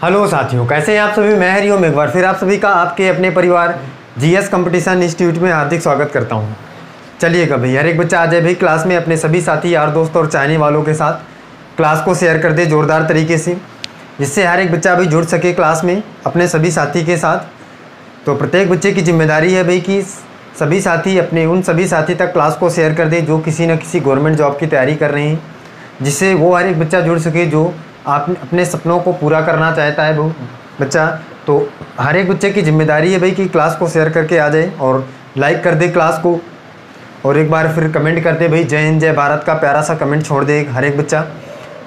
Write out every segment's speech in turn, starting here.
Hello साथियों, कैसे हैं आप सभी। मैं हरिओम एक बार फिर आप सभी का आपके अपने परिवार जीएस कंपटीशन इंस्टीट्यूट में हार्दिक स्वागत करता हूं। चलिएगा भाई, हर एक बच्चा आ जाए भाई क्लास में, अपने सभी साथी यार दोस्त और चाहने वालों के साथ क्लास को शेयर कर दे ज़ोरदार तरीके से, जिससे हर एक बच्चा भी जुड़ सके क्लास में अपने सभी साथी के साथ। तो प्रत्येक बच्चे की जिम्मेदारी है भाई कि सभी साथी अपने उन सभी साथी तक क्लास को शेयर कर दे जो किसी न किसी गवर्नमेंट जॉब की तैयारी कर रहे हैं, जिससे वो हर एक बच्चा जुड़ सके जो आप अपने सपनों को पूरा करना चाहता है वो बच्चा। तो हर एक बच्चे की जिम्मेदारी है भाई कि क्लास को शेयर करके आ जाए और लाइक कर दे क्लास को, और एक बार फिर कमेंट कर दे भाई जय हिंद जय भारत का प्यारा सा कमेंट छोड़ दे हर एक बच्चा।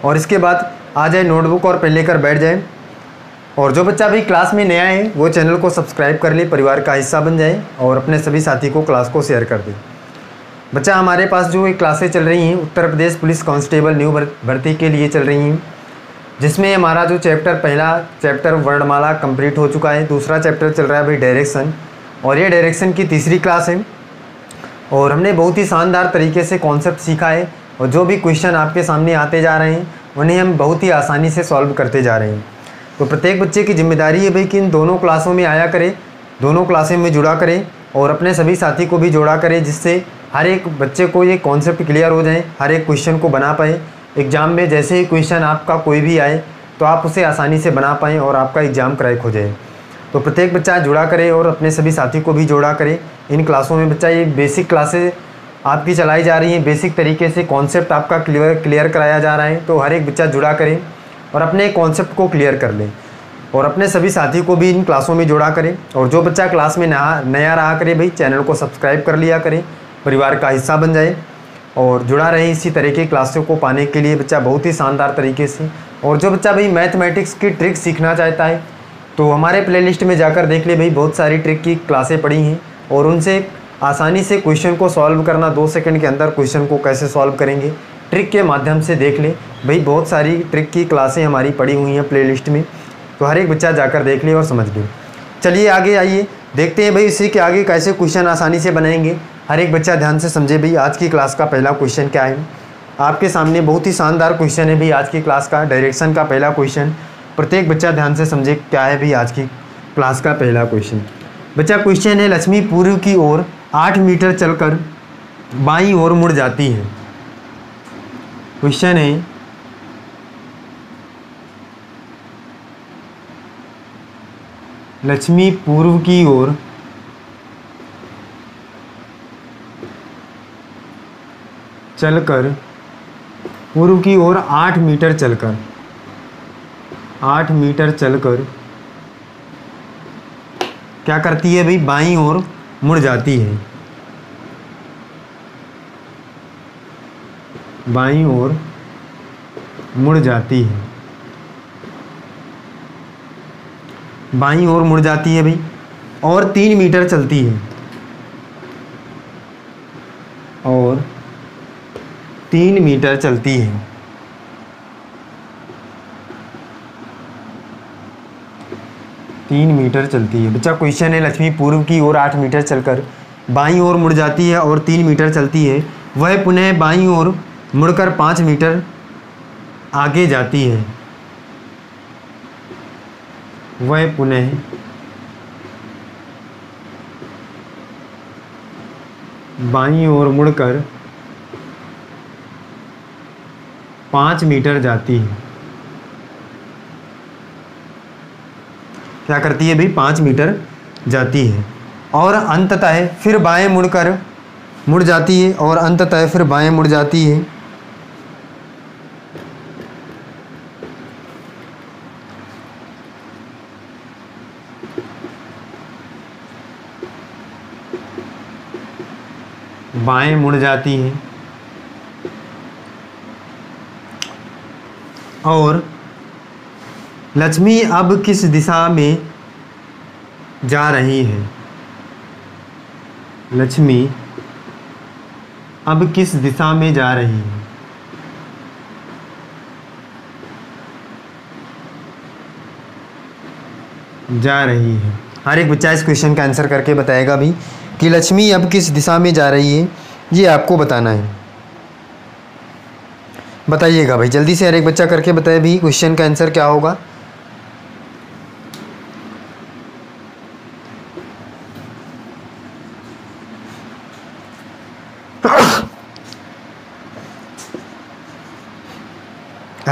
और इसके बाद आ जाए नोटबुक और पेन लेकर बैठ जाए। और जो बच्चा भाई क्लास में नया है वो चैनल को सब्सक्राइब कर ले, परिवार का हिस्सा बन जाए और अपने सभी साथी को क्लास को शेयर कर दे। बच्चा हमारे पास जो क्लासें चल रही हैं Uttar Pradesh police constable new भर्ती के लिए चल रही हैं, जिसमें हमारा जो पहला चैप्टर वर्णमाला कंप्लीट हो चुका है। दूसरा चैप्टर चल रहा है भाई डायरेक्शन, और ये डायरेक्शन की तीसरी क्लास है। और हमने बहुत ही शानदार तरीके से कॉन्सेप्ट सीखा है, और जो भी क्वेश्चन आपके सामने आते जा रहे हैं उन्हें हम बहुत ही आसानी से सॉल्व करते जा रहे हैं। तो प्रत्येक बच्चे की जिम्मेदारी है भाई कि इन दोनों क्लासों में आया करे, दोनों क्लासों में जुड़ा करे और अपने सभी साथी को भी जोड़ा करे, जिससे हर एक बच्चे को ये कॉन्सेप्ट क्लियर हो जाए, हर एक क्वेश्चन को बना पाए। एग्ज़ाम में जैसे ही क्वेश्चन आपका कोई भी आए तो आप उसे आसानी से बना पाएँ और आपका एग्ज़ाम क्रैक हो जाए। तो प्रत्येक बच्चा जुड़ा करे और अपने सभी साथी को भी जोड़ा करे इन क्लासों में। बच्चा ये बेसिक क्लासेस आपकी चलाई जा रही हैं, बेसिक तरीके से कॉन्सेप्ट आपका क्लियर कराया जा रहा है। तो हर एक बच्चा जुड़ा करे और अपने कॉन्सेप्ट को क्लियर कर ले और अपने सभी साथी को भी इन क्लासों में जोड़ा करे। और जो बच्चा क्लास में नया रहा करे भाई चैनल को सब्सक्राइब कर लिया करे, परिवार का हिस्सा बन जाए और जुड़ा रहे इसी तरह की क्लासों को पाने के लिए बच्चा बहुत ही शानदार तरीके से। और जो बच्चा भाई मैथमेटिक्स की ट्रिक सीखना चाहता है तो हमारे प्लेलिस्ट में जाकर देख ले भाई, बहुत सारी ट्रिक की क्लासें पड़ी हैं और उनसे आसानी से क्वेश्चन को सॉल्व करना, 2 सेकंड के अंदर क्वेश्चन को कैसे सॉल्व करेंगे ट्रिक के माध्यम से देख ले भाई। बहुत सारी ट्रिक की क्लासें हमारी पड़ी हुई हैं प्लेलिस्ट में, तो हर एक बच्चा जाकर देख ले और समझ ले। चलिए आगे आइए, देखते हैं भाई इसी के आगे कैसे क्वेश्चन आसानी से बनाएंगे। हर एक बच्चा ध्यान से समझे भाई आज की क्लास का पहला क्वेश्चन क्या है। आपके सामने बहुत ही शानदार क्वेश्चन है भाई आज की क्लास का, डायरेक्शन का पहला क्वेश्चन। प्रत्येक बच्चा ध्यान से समझे क्या है भाई आज की क्लास का पहला क्वेश्चन। बच्चा क्वेश्चन है, लक्ष्मी पूर्व की ओर 8 मीटर चलकर बाईं ओर मुड़ जाती है। क्वेश्चन है, लक्ष्मी पूर्व की ओर चलकर पूर्व की ओर 8 मीटर चलकर क्या करती है भाई, बाईं ओर मुड़ जाती है। बाईं ओर मुड़ जाती है, बाईं ओर मुड़ जाती है भाई और 3 मीटर चलती है, और 3 मीटर चलती है। 3 मीटर चलती है। बच्चा क्वेश्चन है, लक्ष्मी पूर्व की ओर 8 मीटर चलकर बाईं ओर मुड़ जाती है और 3 मीटर चलती है। वह पुनः बाईं ओर मुड़कर 5 मीटर आगे जाती है। वह पुनः बाईं ओर मुड़कर 5 मीटर जाती है। क्या करती है भाई, 5 मीटर जाती है और अंततः फिर बाएं मुड़ जाती है और अंततः फिर बाएं मुड़ जाती है। बाएं मुड़ जाती है और लक्ष्मी अब किस दिशा में जा रही है। लक्ष्मी अब किस दिशा में जा रही है। जा रही है। हर एक बच्चा इस क्वेश्चन का आंसर करके बताएगा भी कि लक्ष्मी अब किस दिशा में जा रही है, ये आपको बताना है। बताइएगा भाई जल्दी से, हर एक बच्चा करके बताए भी क्वेश्चन का आंसर क्या होगा।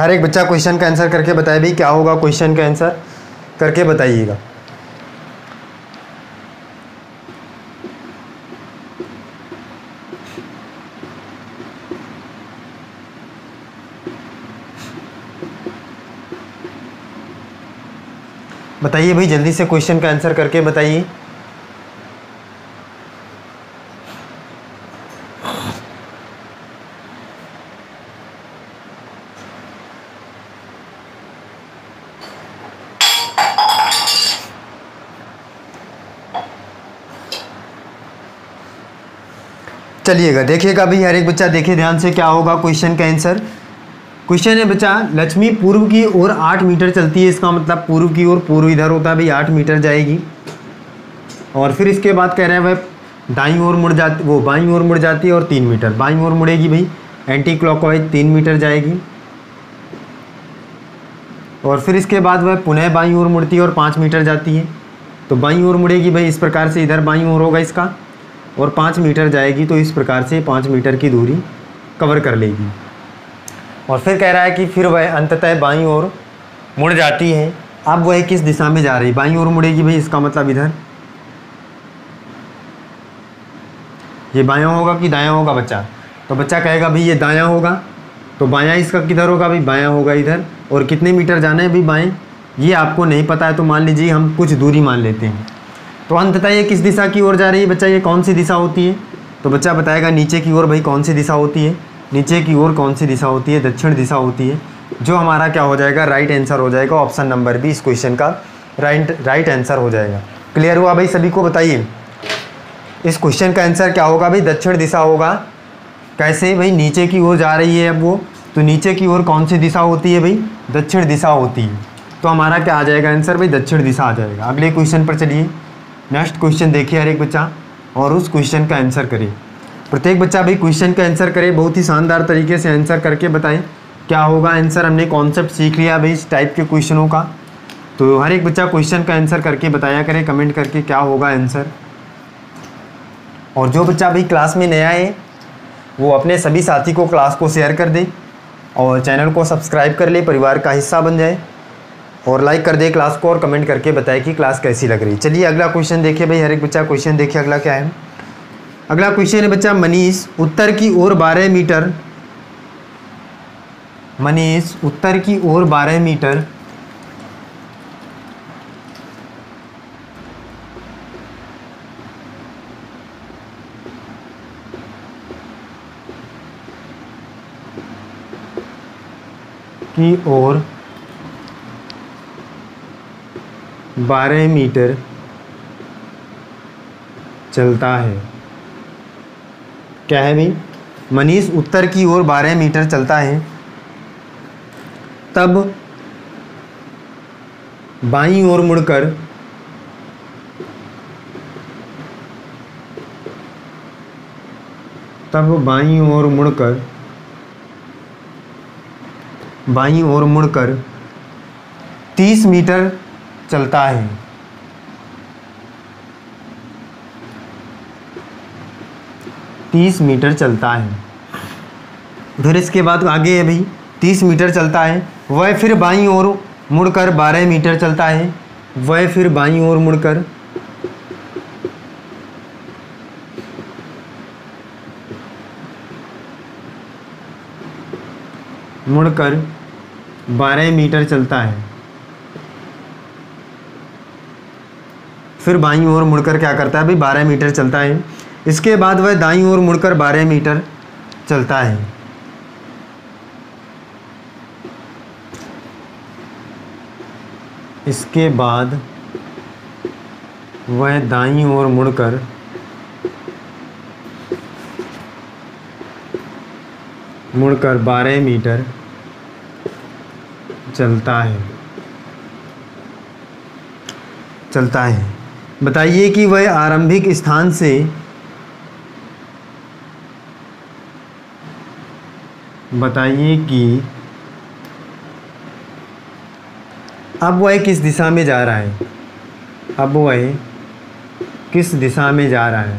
हर एक बच्चा क्वेश्चन का आंसर करके बताए भाई, क्या होगा क्वेश्चन का आंसर करके बताइएगा। बताइए भाई जल्दी से क्वेश्चन का आंसर करके बताइए। चलिएगा देखिएगा भाई, हर एक बच्चा देखिए ध्यान से क्या होगा क्वेश्चन का आंसर। क्वेश्चन है बच्चा, लक्ष्मी पूर्व की ओर 8 मीटर चलती है, इसका मतलब पूर्व की ओर, पूर्व इधर होता है भाई, 8 मीटर जाएगी। और फिर इसके बाद कह रहे हैं भाई दाईं ओर मुड़ जाती, वो बाईं ओर मुड़ जाती है और 3 मीटर, बाईं ओर मुड़ेगी भाई एंटी क्लॉकवाइज 3 मीटर जाएगी। और फिर इसके बाद वह पुनः बाईं ओर मुड़ती है और 5 मीटर जाती है। तो बाईं ओर मुड़ेगी भाई इस प्रकार से, इधर बाईं ओर होगा इसका, और 5 मीटर जाएगी, तो इस प्रकार से 5 मीटर की दूरी कवर कर लेगी। और फिर कह रहा है कि फिर वह अंततः बाईं ओर मुड़ जाती है। अब वह किस दिशा में जा रही है, बाईं ओर मुड़ेगी भाई, इसका मतलब इधर, ये बायां होगा कि दायां होगा बच्चा, तो बच्चा कहेगा भाई ये दायां होगा, तो बायां इसका किधर होगा भाई, बायां होगा इधर। और कितने मीटर जाना है भाई बाएं, ये आपको नहीं पता है, तो मान लीजिए हम कुछ दूरी मान लेते हैं। तो अंततः ये किस दिशा की ओर जा रही है बच्चा, ये कौन सी दिशा होती है, तो बच्चा बताएगा नीचे की ओर। भाई कौन सी दिशा होती है, नीचे की ओर कौन सी दिशा होती है, दक्षिण दिशा होती है, जो हमारा क्या हो जाएगा, राइट आंसर हो जाएगा। ऑप्शन नंबर बी इस क्वेश्चन का राइट आंसर हो जाएगा। क्लियर हुआ भाई सभी को, बताइए इस क्वेश्चन का आंसर क्या होगा भाई, दक्षिण दिशा होगा। कैसे भाई, नीचे की ओर जा रही है अब वो, तो नीचे की ओर कौन सी दिशा होती है भाई, दक्षिण दिशा होती है। तो हमारा क्या आ जाएगा आंसर भाई, दक्षिण दिशा आ जाएगा। अगले क्वेश्चन पर चलिए, नेक्स्ट क्वेश्चन देखिए हर एक बच्चा, और उस क्वेश्चन का आंसर करिए। प्रत्येक बच्चा भाई क्वेश्चन का आंसर करे, बहुत ही शानदार तरीके से आंसर करके बताएं क्या होगा आंसर। हमने कॉन्सेप्ट सीख लिया भाई इस टाइप के क्वेश्चनों का, तो हर एक बच्चा क्वेश्चन का आंसर करके बताया करे कमेंट करके क्या होगा आंसर। और जो बच्चा भाई क्लास में नया है वो अपने सभी साथी को क्लास को शेयर कर दे, और चैनल को सब्सक्राइब कर ले, परिवार का हिस्सा बन जाए, और लाइक कर दे क्लास को, और कमेंट करके बताए कि क्लास कैसी लग रही। चलिए अगला क्वेश्चन देखिए भाई, हर एक बच्चा क्वेश्चन देखिए अगला क्या है। अगला क्वेश्चन है बच्चा, मनीष उत्तर की ओर 12 मीटर, मनीष उत्तर की ओर 12 मीटर की ओर 12 मीटर चलता है। क्या है भाई, मनीष उत्तर की ओर 12 मीटर चलता है, तब बाईं ओर मुड़कर बाईं ओर मुड़कर 30 मीटर चलता है। फिर इसके बाद आगे है भाई 30 मीटर चलता है, वह फिर बाईं ओर मुड़कर 12 मीटर चलता है, वह फिर बाईं ओर मुड़कर 12 मीटर चलता है। फिर बाईं ओर मुड़कर क्या करता है भाई, 12 मीटर चलता है। इसके बाद वह दाईं ओर मुड़कर 12 मीटर चलता है। इसके बाद वह दाईं ओर मुड़कर 12 मीटर चलता है। बताइए कि वह आरंभिक स्थान से अब वह किस दिशा में जा रहा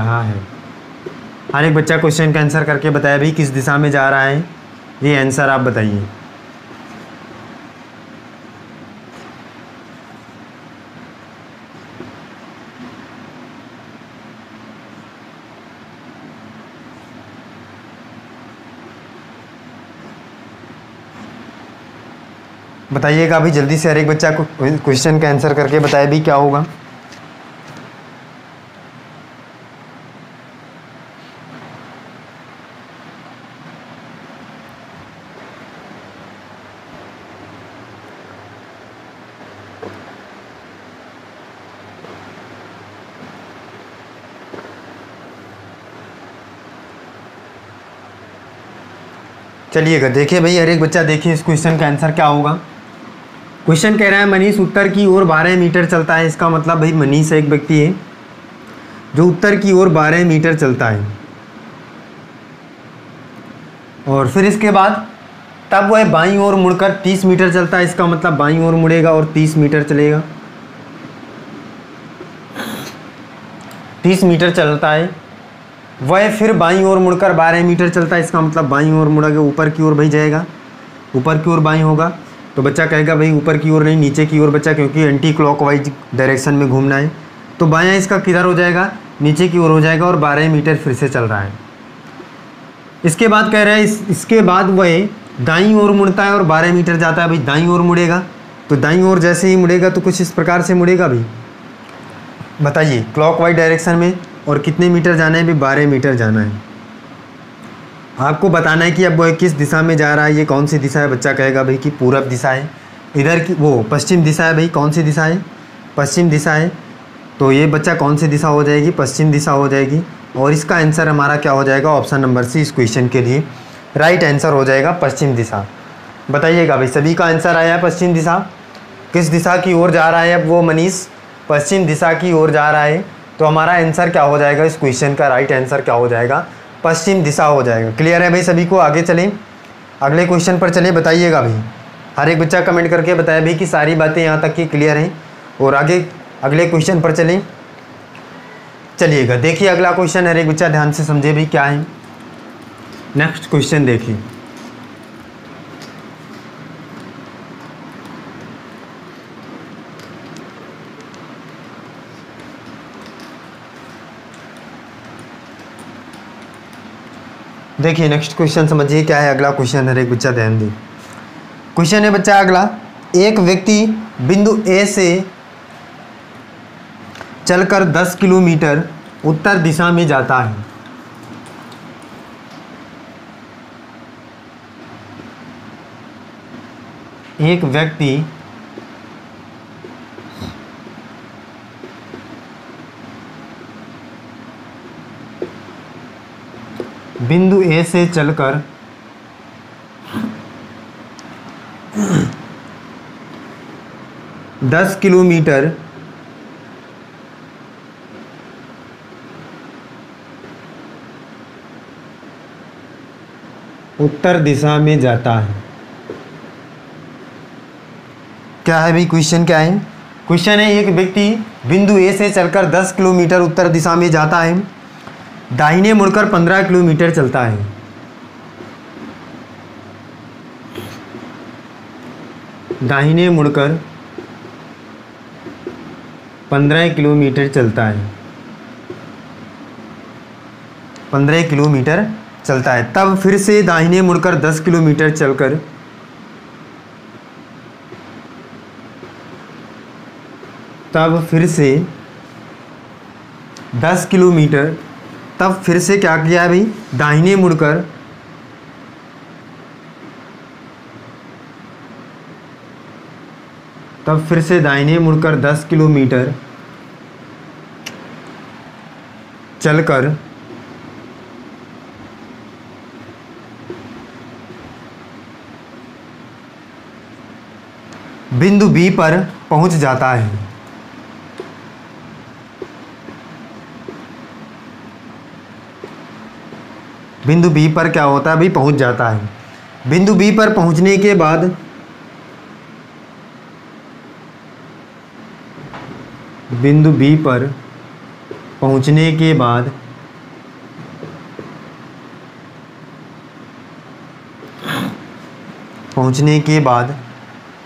है, हर एक बच्चा क्वेश्चन का आंसर करके बताया भाई किस दिशा में जा रहा है, ये आंसर आप बताइए। बताइएगा अभी जल्दी से, हर एक बच्चा को क्वेश्चन का आंसर करके बताए भी क्या होगा। चलिएगा देखिए भाई, हर एक बच्चा देखिए इस क्वेश्चन का आंसर क्या होगा। क्वेश्चन कह रहा है मनीष उत्तर की ओर 12 मीटर चलता है। इसका मतलब भाई मनीष एक व्यक्ति है जो उत्तर की ओर 12 मीटर चलता है, और फिर इसके बाद तब वह बाईं ओर मुड़कर 30 मीटर चलता है। इसका मतलब बाईं ओर मुड़ेगा और 30 मीटर चलेगा, 30 मीटर चलता है। वह फिर बाईं ओर मुड़कर 12 मीटर चलता है। इसका मतलब बाईं ओर मुड़ेगा, ऊपर की ओर भाई जाएगा, ऊपर की ओर बाईं होगा। तो बच्चा कहेगा भाई ऊपर की ओर नहीं, नीचे की ओर बच्चा, क्योंकि एंटी क्लॉकवाइज डायरेक्शन में घूमना है। तो बायां इसका किधर हो जाएगा, नीचे की ओर हो जाएगा, और 12 मीटर फिर से चल रहा है। इसके बाद कह रहा है इसके बाद वह दाईं ओर मुड़ता है और 12 मीटर जाता है। भाई दाईं ओर मुड़ेगा, तो दाईं ओर जैसे ही मुड़ेगा तो कुछ इस प्रकार से मुड़ेगा भाई। बताइए क्लॉकवाइज डायरेक्शन में, और कितने मीटर जाना है भी, 12 मीटर जाना है। आपको बताना है कि अब वो किस दिशा में जा रहा है, ये कौन सी दिशा है। बच्चा कहेगा भाई कि पूरब दिशा है, इधर की वो पश्चिम दिशा है। भाई कौन सी दिशा है, पश्चिम दिशा है। तो ये बच्चा कौन सी दिशा हो जाएगी, पश्चिम दिशा हो जाएगी। और इसका आंसर हमारा क्या हो जाएगा, ऑप्शन नंबर सी इस क्वेश्चन के लिए राइट आंसर हो जाएगा, पश्चिम दिशा। बताइएगा भाई सभी का आंसर आया है पश्चिम दिशा। किस दिशा की ओर जा रहा है अब वो मनीष, पश्चिम दिशा की ओर जा रहा है। तो हमारा आंसर क्या हो जाएगा, इस क्वेश्चन का राइट आंसर क्या हो जाएगा, पश्चिम दिशा हो जाएगा। क्लियर है भाई सभी को, आगे चलें, अगले क्वेश्चन पर चलें। बताइएगा भाई, हर एक बच्चा कमेंट करके बताया भाई कि सारी बातें यहाँ तक की क्लियर हैं, और आगे अगले क्वेश्चन पर चलें। चलिएगा देखिए अगला क्वेश्चन, हर एक बच्चा ध्यान से समझे भाई क्या है। नेक्स्ट क्वेश्चन देखिए, देखिए नेक्स्ट क्वेश्चन समझिए क्या है। अगला क्वेश्चन हर एक बच्चा ध्यान दे। क्वेश्चन है बच्चा अगला, एक व्यक्ति बिंदु ए से चलकर 10 किलोमीटर उत्तर दिशा में जाता है। एक व्यक्ति बिंदु ए से चलकर 10 किलोमीटर उत्तर दिशा में जाता है। क्या है भाई क्वेश्चन, क्या है क्वेश्चन है, एक व्यक्ति बिंदु ए से चलकर 10 किलोमीटर उत्तर दिशा में जाता है, दाहिने मुड़कर 15 किलोमीटर चलता है। दाहिने मुड़कर 15 किलोमीटर चलता है, 15 किलोमीटर चलता है। तब फिर से दाहिने मुड़कर 10 किलोमीटर चलकर तब फिर से 10 किलोमीटर, तब फिर से क्या किया है भाई, दाहिने मुड़कर तब फिर से दाहिने मुड़कर 10 किलोमीटर चलकर बिंदु बी पर पहुंच जाता है। बिंदु बी पर क्या होता है भाई, पहुंच जाता है। बिंदु बी पर पहुंचने के बाद बिंदु बी पर पहुंचने के बाद पहुंचने के बाद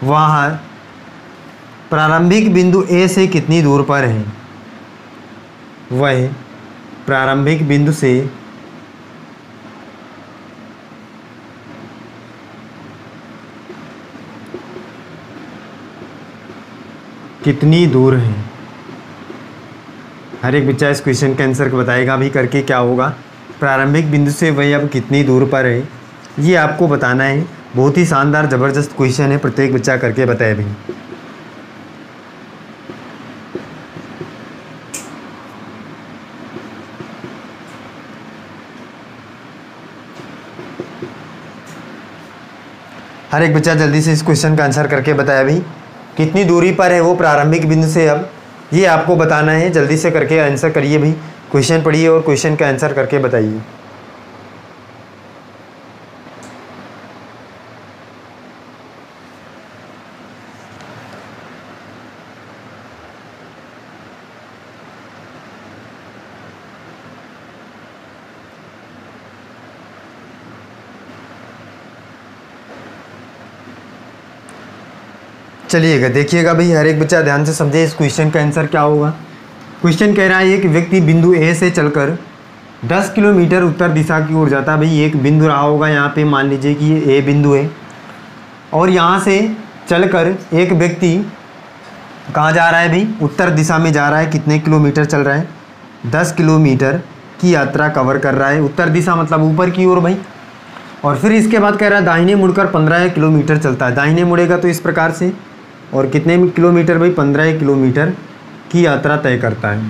वह प्रारंभिक बिंदु ए से कितनी दूर पर है। वह प्रारंभिक बिंदु से कितनी दूर है। हर एक बच्चा इस क्वेश्चन के आंसर को बताएगा भी करके क्या होगा। प्रारंभिक बिंदु से वह अब कितनी दूर पर है, ये आपको बताना है। बहुत ही शानदार ज़बरदस्त क्वेश्चन है, प्रत्येक बच्चा करके बताए भी। हर एक बच्चा जल्दी से इस क्वेश्चन का आंसर करके बताया भाई, कितनी दूरी पर है वो प्रारंभिक बिंदु से, अब ये आपको बताना है। जल्दी से करके आंसर करिए भाई, क्वेश्चन पढ़िए और क्वेश्चन का आंसर करके बताइए। चलिएगा देखिएगा भाई, हर एक बच्चा ध्यान से समझे इस क्वेश्चन का आंसर क्या होगा। क्वेश्चन कह रहा है एक व्यक्ति बिंदु ए से चलकर 10 किलोमीटर उत्तर दिशा की ओर जाता है। भाई एक बिंदु रहा होगा यहाँ पे, मान लीजिए कि ये ए बिंदु है, और यहाँ से चलकर एक व्यक्ति कहाँ जा रहा है भाई, उत्तर दिशा में जा रहा है। कितने किलोमीटर चल रहा है, 10 किलोमीटर की यात्रा कवर कर रहा है। उत्तर दिशा मतलब ऊपर की ओर भाई। और फिर इसके बाद कह रहा है दाहिने मुड़कर 15 किलोमीटर चलता है। दाहिने मुड़ेगा तो इस प्रकार से, और कितने किलोमीटर भाई, 15 किलोमीटर की यात्रा तय करता है।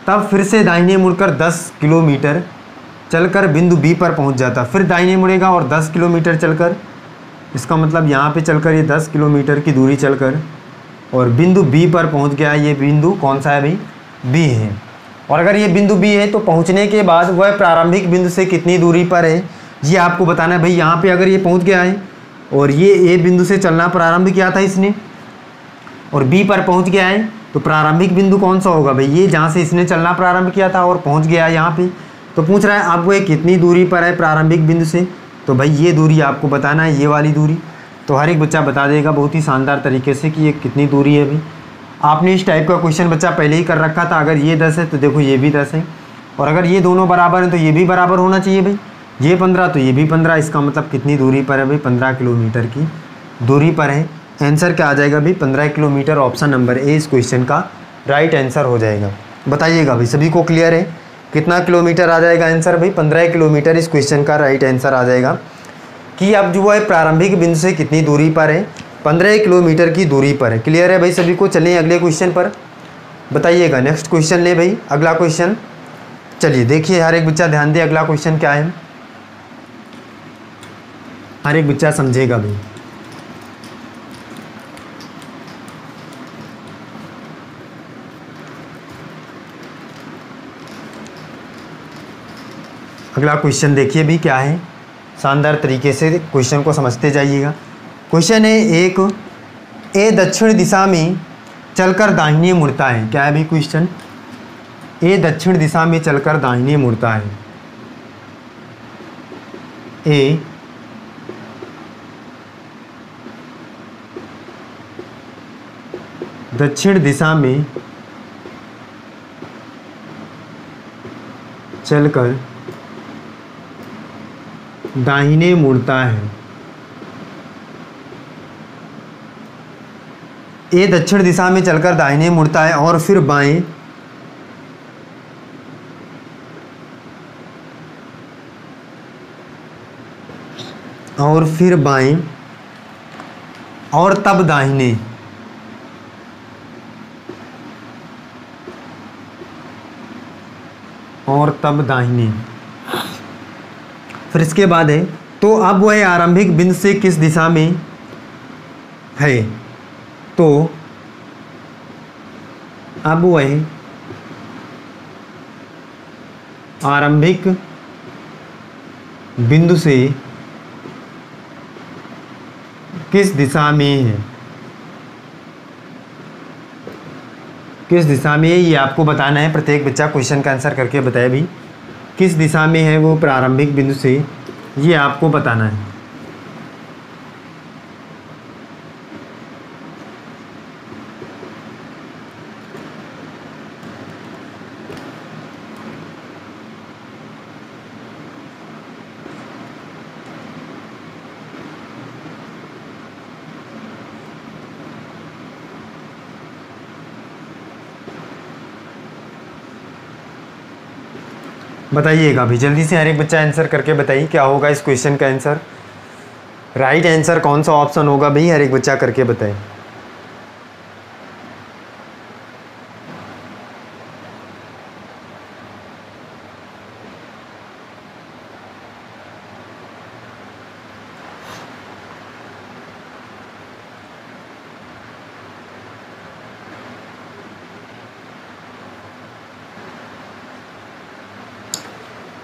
तब फिर से दाहिने मुड़कर 10 किलोमीटर चलकर बिंदु बी पर पहुंच जाता। फिर दाहिने मुड़ेगा और 10 किलोमीटर चलकर, इसका मतलब यहाँ पे चलकर ये 10 किलोमीटर की दूरी चलकर और बिंदु बी पर पहुंच गया। ये बिंदु कौन सा है भाई, बी है। और अगर ये बिंदु बी है तो पहुँचने के बाद वह प्रारंभिक बिंदु से कितनी दूरी पर है, ये आपको बताना है भाई। यहाँ पर अगर ये पहुँच गया है और ये ए बिंदु से चलना प्रारंभ किया था इसने, और बी पर पहुंच गया है, तो प्रारंभिक बिंदु कौन सा होगा भाई, ये जहाँ से इसने चलना प्रारंभ किया था और पहुंच गया है यहाँ पे। तो पूछ रहा है अब वो कितनी दूरी पर है प्रारंभिक बिंदु से, तो भाई ये दूरी आपको बताना है, ये वाली दूरी। तो हर एक बच्चा बता देगा बहुत ही शानदार तरीके से कि ये कितनी दूरी है भाई। आपने इस टाइप का क्वेश्चन बच्चा पहले ही कर रखा था। अगर ये 10 है तो देखो ये भी 10 है, और अगर ये दोनों बराबर हैं तो ये भी बराबर होना चाहिए भाई। ये 15 तो ये भी 15, इसका मतलब कितनी दूरी पर है भाई, 15 किलोमीटर की दूरी पर है। आंसर क्या आ जाएगा भाई, 15 किलोमीटर। ऑप्शन नंबर ए इस क्वेश्चन का राइट आंसर हो जाएगा। बताइएगा भाई, सभी को क्लियर है कितना किलोमीटर आ जाएगा आंसर भाई, 15 किलोमीटर इस क्वेश्चन का राइट आंसर आ जाएगा। कि अब जो है प्रारंभिक बिंदु से कितनी दूरी पर है, 15 किलोमीटर की दूरी पर है। क्लियर है भाई सभी को। चलिए अगले क्वेश्चन पर बताइएगा। नेक्स्ट क्वेश्चन ले भाई, अगला क्वेश्चन। चलिए देखिए, हर एक बच्चा ध्यान दे, अगला क्वेश्चन क्या है, हर एक बच्चा समझेगा भाई। अगला क्वेश्चन देखिए भी क्या है, शानदार तरीके से क्वेश्चन को समझते जाइएगा। क्वेश्चन है एक ए दक्षिण दिशा में चलकर दाहिने मुड़ता है। क्या है भी क्वेश्चन, ए दक्षिण दिशा में चलकर दाहिने मुड़ता है। ए दक्षिण दिशा में चलकर दाहिने मुड़ता है। ए दक्षिण दिशा में चलकर दाहिने मुड़ता है और फिर बाएं और तब दाहिने, और तब दाहिने। फिर इसके बाद है तो अब वह आरंभिक बिंदु से किस दिशा में है, तो अब वह आरंभिक बिंदु से किस दिशा में है, किस दिशा में है ये आपको बताना है। प्रत्येक बच्चा क्वेश्चन का आंसर करके बताए भी किस दिशा में है वो प्रारंभिक बिंदु से, ये आपको बताना है। बताइएगा अभी जल्दी से हर एक बच्चा आंसर करके बताइए क्या होगा इस क्वेश्चन का आंसर। राइट आंसर कौन सा ऑप्शन होगा भाई, हर एक बच्चा करके बताए।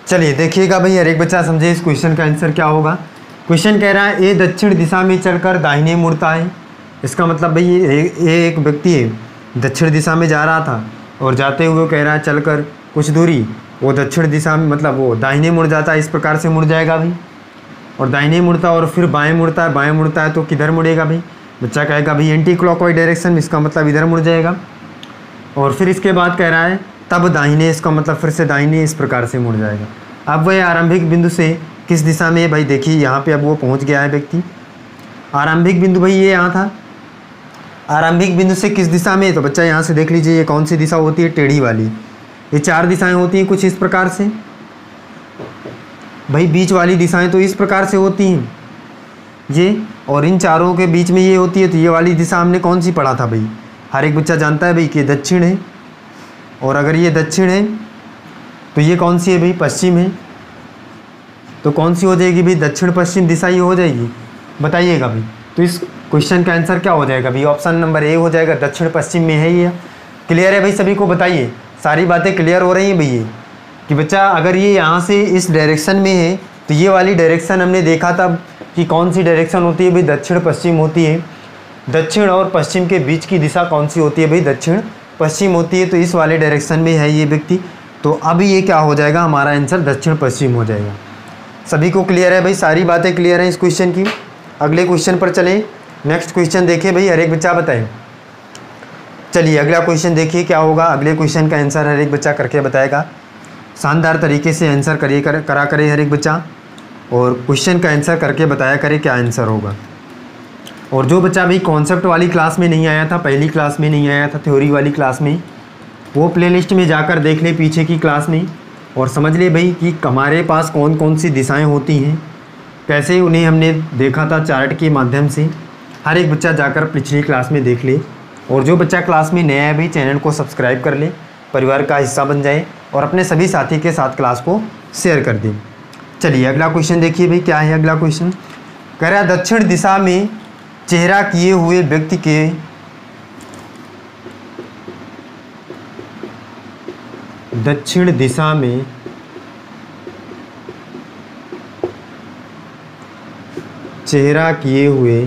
चलिए देखिएगा भाई, हर एक बच्चा समझे इस क्वेश्चन का आंसर क्या होगा। क्वेश्चन कह रहा है ए दक्षिण दिशा में चलकर दाहिने मुड़ता है। इसका मतलब भाई ये एक व्यक्ति है दक्षिण दिशा में जा रहा था और जाते हुए कह रहा है चलकर कुछ दूरी वो दक्षिण दिशा में मतलब वो दाहिने मुड़ जाता है, इस प्रकार से मुड़ जाएगा भाई। और दाहिने मुड़ता और फिर बाएँ मुड़ता है, बाएँ मुड़ता है तो किधर मुड़ेगा भाई, बच्चा कहेगा भाई एंटी क्लॉकवाइज डायरेक्शन में, इसका मतलब इधर मुड़ जाएगा। और फिर इसके बाद कह रहा है तब दाहिने, इसका मतलब फिर से दाहिने इस प्रकार से मुड़ जाएगा। अब वह आरंभिक बिंदु से किस दिशा में है भाई, देखिए यहाँ पे अब वो पहुँच गया है व्यक्ति। आरंभिक बिंदु भाई ये यहाँ था, आरंभिक बिंदु से किस दिशा में है तो बच्चा यहाँ से देख लीजिए ये कौन सी दिशा होती है, टेढ़ी वाली। ये 4 दिशाएं होती हैं कुछ इस प्रकार से भाई, बीच वाली दिशाएं तो इस प्रकार से होती हैं ये, और इन चारों के बीच में ये होती है। तो ये वाली दिशा हमने कौन सी पढ़ा था भाई, हर एक बच्चा जानता है भाई कि दक्षिण है। और अगर ये दक्षिण है तो ये कौन सी है भाई, पश्चिम है। तो कौन सी हो जाएगी भाई, दक्षिण पश्चिम दिशा ही हो जाएगी। बताइएगा भाई तो इस क्वेश्चन का आंसर क्या हो जाएगा भाई, ऑप्शन नंबर ए हो जाएगा, दक्षिण पश्चिम में है ये। क्लियर है भाई सभी को, बताइए सारी बातें क्लियर हो रही हैं भैया कि बच्चा अगर ये यहाँ से इस डायरेक्शन में है तो ये वाली डायरेक्शन हमने देखा था कि कौन सी डायरेक्शन होती है भाई, दक्षिण पश्चिम होती है। दक्षिण और पश्चिम के बीच की दिशा कौन सी होती है भाई, दक्षिण पश्चिम होती है। तो इस वाले डायरेक्शन में है ये व्यक्ति, तो अब ये क्या हो जाएगा, हमारा आंसर दक्षिण पश्चिम हो जाएगा। सभी को क्लियर है भाई, सारी बातें क्लियर हैं इस क्वेश्चन की। अगले क्वेश्चन पर चलें, नेक्स्ट क्वेश्चन देखिए भाई, हर एक बच्चा बताए। चलिए अगला क्वेश्चन देखिए क्या होगा, अगले क्वेश्चन का आंसर हर एक बच्चा करके बताएगा। शानदार तरीके से आंसर करा करे हर एक बच्चा, और क्वेश्चन का आंसर करके बताया करे क्या आंसर होगा। और जो बच्चा भी कॉन्सेप्ट वाली क्लास में नहीं आया था, पहली क्लास में नहीं आया था, थ्योरी वाली क्लास में, वो प्लेलिस्ट में जाकर देख ले पीछे की क्लास में और समझ ले भाई कि हमारे पास कौन कौन सी दिशाएं होती हैं, कैसे उन्हें हमने देखा था चार्ट के माध्यम से। हर एक बच्चा जाकर पिछली क्लास में देख ले। और जो बच्चा क्लास में नया है भाई चैनल को सब्सक्राइब कर ले, परिवार का हिस्सा बन जाए और अपने सभी साथी के साथ क्लास को शेयर कर दें। चलिए अगला क्वेश्चन देखिए भाई क्या है अगला क्वेश्चन। कह रहा है दक्षिण दिशा में चेहरा किए हुए व्यक्ति के दक्षिण दिशा में चेहरा किए हुए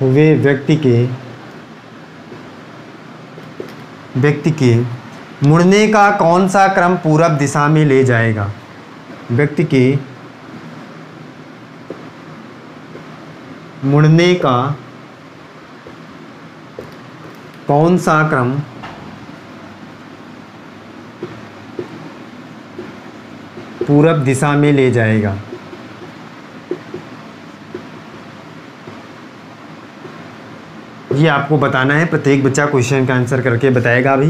व्यक्ति के मुड़ने का कौन सा क्रम पूरब दिशा में ले जाएगा। व्यक्ति के मुड़ने का कौन सा क्रम पूरब दिशा में ले जाएगा। ये आपको बताना है, प्रत्येक बच्चा क्वेश्चन का आंसर करके बताएगा अभी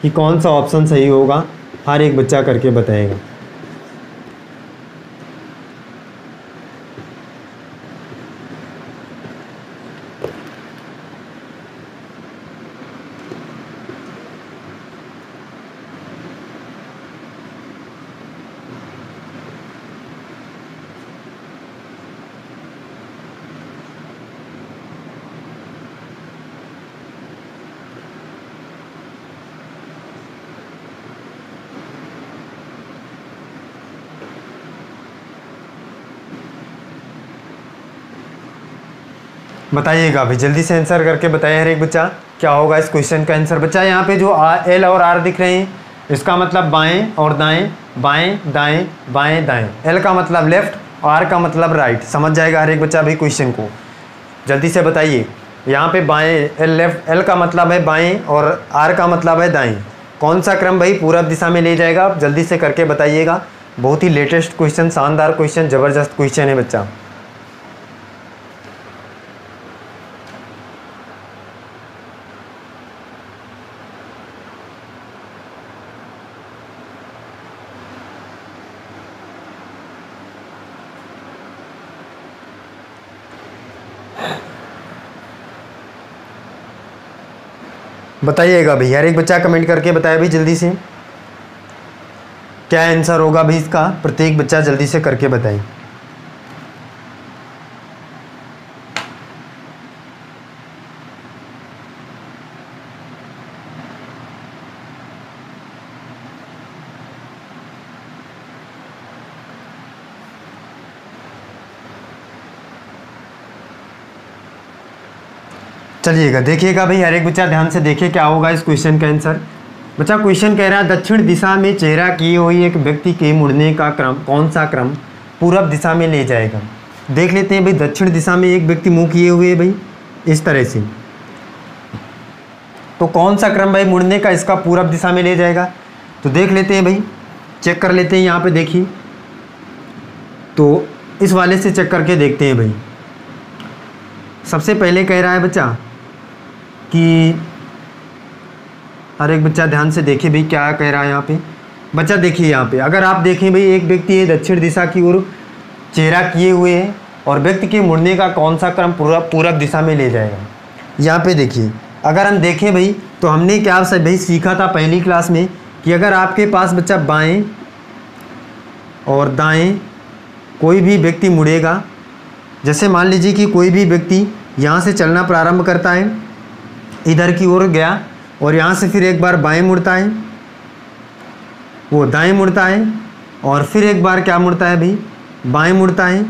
कि कौन सा ऑप्शन सही होगा, हर एक बच्चा करके बताएगा। बताइएगा अभी जल्दी से आंसर करके बताइए हर एक बच्चा क्या होगा इस क्वेश्चन का आंसर। बच्चा यहाँ पे जो एल और आर दिख रहे हैं इसका मतलब बाएं और दाएं, बाएं दाएं बाएं दाएं। एल का मतलब लेफ्ट, आर का मतलब राइट। समझ जाएगा हर एक बच्चा भी क्वेश्चन को, जल्दी से बताइए। यहाँ पे बाएं एल लेफ्ट, एल का मतलब है बाएं और आर का मतलब है दाएं। कौन सा क्रम भाई पूरब दिशा में ले जाएगा, आप जल्दी से करके बताइएगा। बहुत ही लेटेस्ट क्वेश्चन, शानदार क्वेश्चन, ज़बरदस्त क्वेश्चन है बच्चा। बताइएगा भाई, हर एक बच्चा कमेंट करके बताए भाई जल्दी से क्या आंसर होगा भाई इसका। प्रत्येक बच्चा जल्दी से करके बताए। चलिएगा देखिएगा भाई, हर एक बच्चा ध्यान से देखिए क्या होगा इस क्वेश्चन का आंसर। बच्चा क्वेश्चन कह रहा है दक्षिण दिशा में चेहरा किए हुए एक व्यक्ति के मुड़ने का क्रम कौन सा क्रम पूरब दिशा में ले जाएगा। देख लेते हैं भाई, दक्षिण दिशा में एक व्यक्ति मुंह किए हुए भाई इस तरह से, तो कौन सा क्रम भाई मुड़ने का इसका पूरब दिशा में ले जाएगा। तो देख लेते हैं भाई, चेक कर लेते हैं यहाँ पे देखिए, तो इस वाले से चेक करके देखते हैं भाई। सबसे पहले कह रहा है बच्चा कि हर एक बच्चा ध्यान से देखिए भाई क्या कह रहा है यहाँ पे। बच्चा देखिए यहाँ पे, अगर आप देखें भाई एक व्यक्ति है दक्षिण दिशा की ओर चेहरा किए हुए है और व्यक्ति के मुड़ने का कौन सा क्रम पूरब दिशा में ले जाएगा। यहाँ पे देखिए, अगर हम देखें भाई तो हमने क्या से भाई सीखा था पहली क्लास में कि अगर आपके पास बच्चा बाएं और दाएं कोई भी व्यक्ति मुड़ेगा, जैसे मान लीजिए कि कोई भी व्यक्ति यहाँ से चलना प्रारंभ करता है, इधर की ओर गया और यहाँ से फिर एक बार बाएं मुड़ता है, वो दाएं मुड़ता है और फिर एक बार क्या मुड़ता है भाई बाएं मुड़ता है,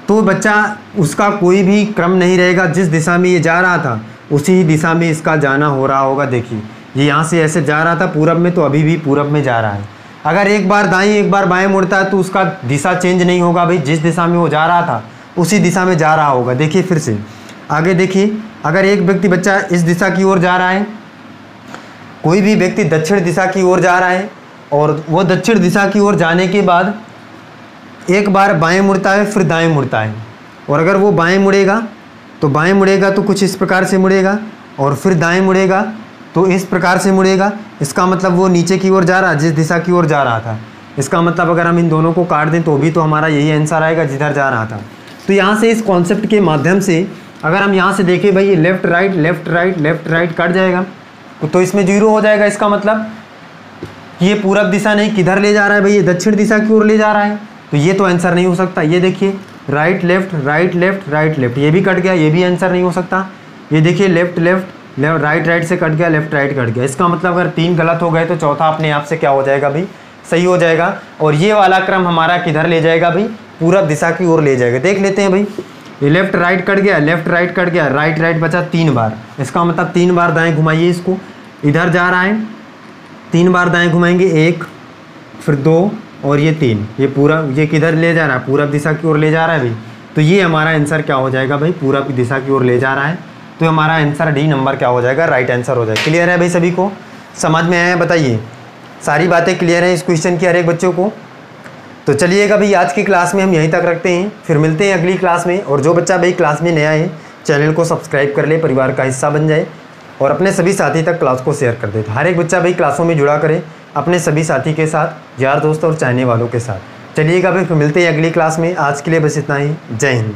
तो बच्चा उसका कोई भी क्रम नहीं रहेगा। जिस दिशा में ये जा रहा था उसी ही दिशा में इसका जाना हो रहा होगा। देखिए ये यहाँ से ऐसे जा रहा था पूरब में, तो अभी भी पूरब में जा रहा है। अगर एक बार दाएं एक बार बाएं मुड़ता है तो उसका दिशा चेंज नहीं होगा भाई, जिस दिशा में वो जा रहा था उसी दिशा में जा रहा होगा। देखिए फिर से आगे देखिए, अगर एक व्यक्ति बच्चा इस दिशा की ओर जा रहा है, कोई भी व्यक्ति दक्षिण दिशा की ओर जा रहा है और वो दक्षिण दिशा की ओर जाने के बाद एक बार बाएं मुड़ता है फिर दाएं मुड़ता है, और अगर वो बाएं मुड़ेगा तो कुछ इस प्रकार से मुड़ेगा और फिर दाएं मुड़ेगा तो इस प्रकार से मुड़ेगा। इसका मतलब वो नीचे की ओर जा रहा है जिस दिशा की ओर जा रहा था। इसका मतलब अगर हम इन दोनों को काट दें तो भी तो हमारा यही आंसर आएगा जिधर जा रहा था। तो यहाँ से इस कॉन्सेप्ट के माध्यम से अगर हम यहाँ से देखें भाई, ये लेफ्ट राइट कट जाएगा तो इसमें 0 हो जाएगा। इसका मतलब ये पूरब दिशा नहीं, किधर ले जा रहा है भाई, ये दक्षिण दिशा की ओर ले जा रहा है, तो ये तो आंसर नहीं हो सकता। ये देखिए राइट लेफ्ट, ये भी कट गया, ये भी आंसर नहीं हो सकता। ये देखिए लेफ्ट राइट से कट गया, लेफ्ट राइट कट गया। इसका मतलब अगर 3 गलत हो गए तो चौथा अपने आप से क्या हो जाएगा भाई, सही हो जाएगा। और ये वाला क्रम हमारा किधर ले जाएगा भाई, पूरब दिशा की ओर ले जाएगा। देख लेते हैं भाई, ये लेफ्ट राइट कट गया, राइट बचा 3 बार। इसका मतलब 3 बार दाएं घुमाइए इसको, इधर जा रहा है 3 बार दाएं घुमाएंगे, 1 फिर 2 और ये 3, ये पूरा ये किधर ले जा रहा है, पूरब दिशा की ओर ले जा रहा है भाई। तो ये हमारा आंसर क्या हो जाएगा भाई, पूरब दिशा की ओर ले जा रहा है। तो हमारा आंसर डी नंबर क्या हो जाएगा, राइट आंसर हो जाएगा। क्लियर है भाई, सभी को समझ में आया है? बताइए, सारी बातें क्लियर हैं इस क्वेश्चन की हर एक बच्चों को? तो चलिएगा भाई, आज की क्लास में हम यहीं तक रखते हैं, फिर मिलते हैं अगली क्लास में। और जो बच्चा भाई क्लास में नया है चैनल को सब्सक्राइब कर ले, परिवार का हिस्सा बन जाए और अपने सभी साथी तक क्लास को शेयर कर दे। तो हर एक बच्चा भाई क्लासों में जुड़ा करे अपने सभी साथी के साथ, यार दोस्त और चाहने वालों के साथ। चलिएगा भाई, फिर मिलते हैं अगली क्लास में। आज के लिए बस इतना ही। जय हिंद।